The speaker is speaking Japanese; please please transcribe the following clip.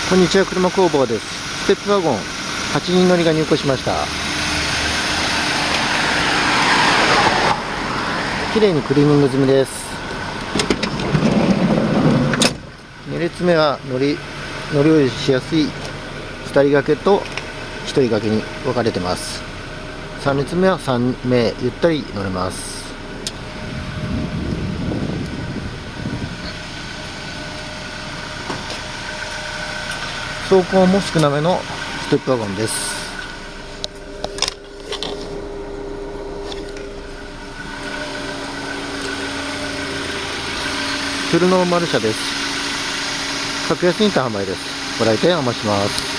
こんにちは、車工房です。ステップワゴン8人乗りが入庫しました。綺麗にクリーニング済みです。2列目は乗り降りしやすい2人掛けと1人掛けに分かれてます。3列目は3名ゆったり乗れます。走行も少なめのステップワゴンです。フルノーマル車です。格安インター販売です。ご来店お待ちします。